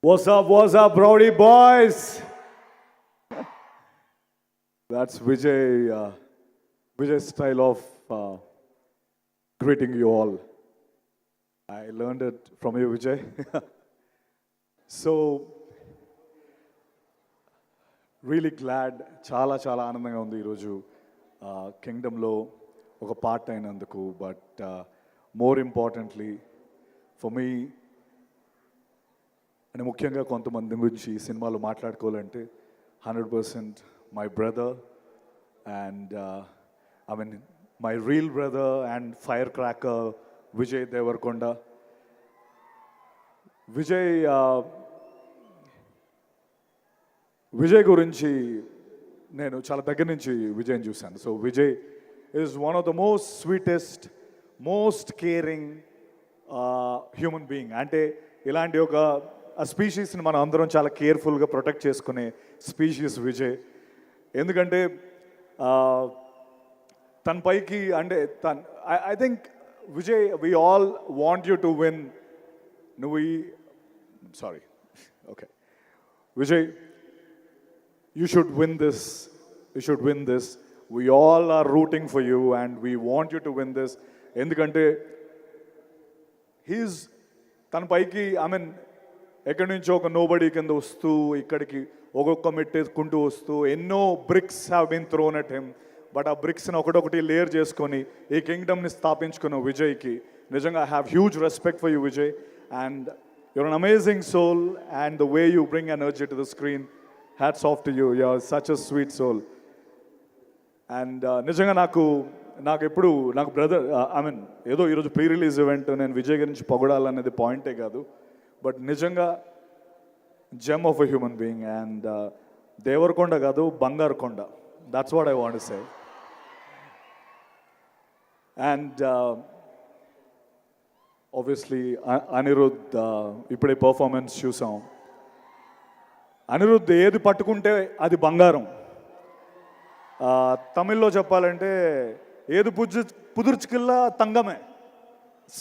What's up, Rowdy boys? That's Vijay's style of greeting you all. I learned it from you, Vijay. So, really glad, చాలా ఆనందంగా ఉంది ఈరోజు కింగ్డమ్లో ఒక part అయినందుకు. But more importantly for me అని ముఖ్యంగా కొంతమంది గురించి ఈ సినిమాలో మాట్లాడుకోవాలంటే 100% my brother and I mean my real brother and fire cracker Vijay Deverakonda. Vijay గురించి నేను చాలా దగ్గర నుంచి విజయ్ని చూశాను. So Vijay is one of the most sweetest, most caring human being. అంటే ఇలాంటి ఒక స్పీషీస్ని మనం అందరం చాలా కేర్ఫుల్గా ప్రొటెక్ట్ చేసుకునే స్పీషీస్ విజయ్. ఎందుకంటే తన పైకి అంటే I think Vijay we all want you to win. నువ్వు sorry okay Vijay, you should win this. You should win this. We all are rooting for you and we want you to win this. ఎందుకంటే he's తన పైకి I mean ఎక్కడి నుంచో ఒక nobody కింద వస్తూ ఇక్కడికి ఒక్కొక్క మెట్టేసుకుంటూ వస్తూ ఎన్నో bricks have been thrown at him. But ఆ బ్రిక్స్ని ఒకటొకటి లేయర్ చేసుకొని ఈ కింగ్డమ్ని స్థాపించుకున్న విజయ్కి నిజంగా I have huge respect for you Vijay. And your an amazing soul and the way you bring energy to the screen, hats off to you. You are such a sweet soul. And నిజంగా నాకు ఎప్పుడు నాకు brother I mean ఏదో ఈరోజు pre release event, నేను విజయ్ గురించి పొగడాలనేది పాయింటే కాదు. బట్ నిజంగా gem of a human being. And Deverakonda కాదు, బంగారు కొండ. That's what I want to say. And obviously Anirudh ఇప్పుడే పర్ఫార్మెన్స్ చూసాం. అనిరుద్ధ్ ఏది పట్టుకుంటే అది బంగారం. తమిళ్లో చెప్పాలంటే ఏది పుదుర్చుకిల్లా తంగమే.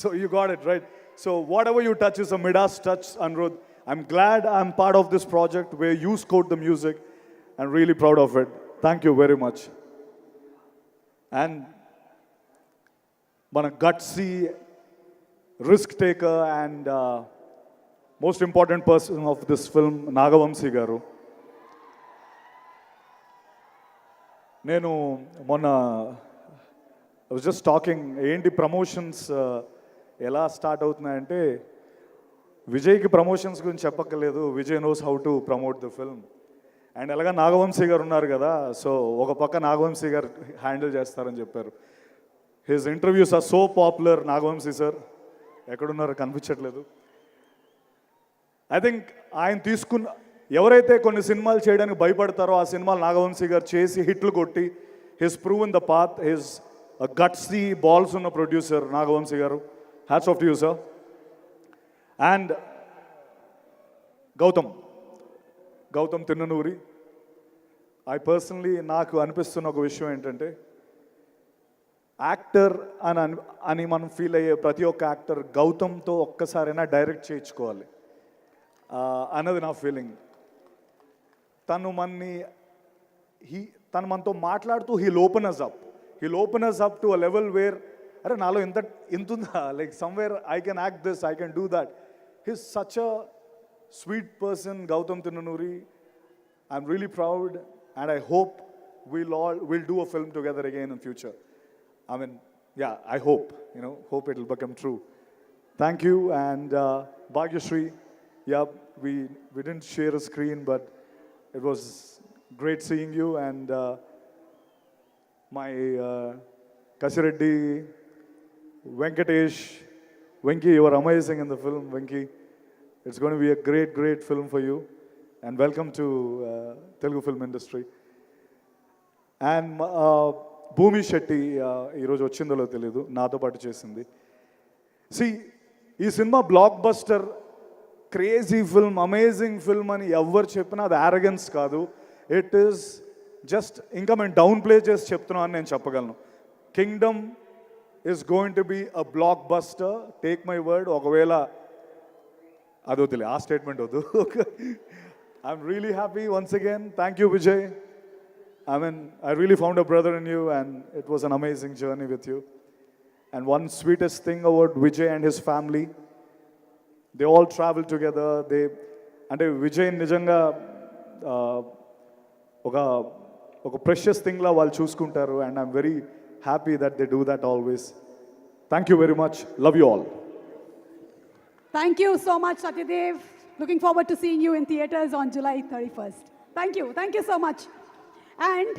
So you got it right. So whatever you touch is a Midas touch, Anirudh. I'm glad I'm part of this project where you scored the music. I'm really proud of it. Thank you very much. And మన gutsy, risk taker and most important person of this film Nagavamsi garu. నేను మొన్న I was just talking ఏంటి promotions ఎలా start అవుతున్నాయంటే విజయ్కి promotions గురించి చెప్పక్కర్లేదు, Vijay knows how to promote the film. And ఎలాగా నాగవంశీ గారు ఉన్నారు కదా, సో ఒక పక్క నాగవంశీ గారు హ్యాండిల్ చేస్తారని చెప్పారు. His interviews are so popular. Nagavamsi sir ఎక్కడున్నారో కనిపించట్లేదు. ఐ థింక్ ఆయన తీసుకున్న ఎవరైతే కొన్ని సినిమాలు చేయడానికి భయపడతారో ఆ సినిమాలు నాగవంశీ గారు చేసి హిట్లు కొట్టి his proven the path. His gutsy balls ఉన్న ప్రొడ్యూసర్ నాగవంశీ గారు. Hats off to you sir. And Gautam Tinnanuri. I personally నాకు అనిపిస్తున్న ఒక విషయం ఏంటంటే యాక్టర్ అని మనం ఫీల్ అయ్యే ప్రతి ఒక్క యాక్టర్ గౌతమ్తో ఒక్కసారైనా డైరెక్ట్ చేయించుకోవాలి అన్నది నా ఫీలింగ్. తను మనతో మాట్లాడుతూ he'll open us up to a level where అరే నాలో ఇంత ఉందా, like somewhere I can act this, I can do that. He's such a sweet person Gautam Tinnanuri. I'm really proud and I hope we'll do a film together again in future. I mean, yeah, I hope it will become true. Thank you. And Bhagyashree, yeah, we didn't share a screen, but it was great seeing you. And my Kasireddy, Venkatesh, Venki, you are amazing in the film, Venki. It's going to be a great film for you. And welcome to Telugu film industry. And భూమి శెట్టి ఈరోజు వచ్చిందో తెలీదు, నాతో పాటు చేసింది. ఈ cinema block buster, crazy film, amazing film అని ఎవరు చెప్పినా అది యారగెన్స్ కాదు. ఇట్ ఈస్ జస్ట్ ఇంకా మేము డౌన్ ప్లే చేసి చెప్తున్నాం అని నేను చెప్పగలను. Kingdom is going to be a blockbuster, take my word. ఒకవేళ అది వద్దులే, ఆ స్టేట్మెంట్ వద్దు. I'm really happy once again. Thank you Vijay. I mean, I really found a brother in you, and it was an amazing journey with you. And one sweetest thing about Vijay and his family, they all travel together. అంటే విజయ్ నిజంగా ఒక precious థింగ్లా వాళ్ళు చూసుకుంటారు. And I'm very happy that they do that always. Thank you very much. Love you all. Thank you so much, Satyadev. Looking forward to seeing you in theaters on July 31st. Thank you so much. And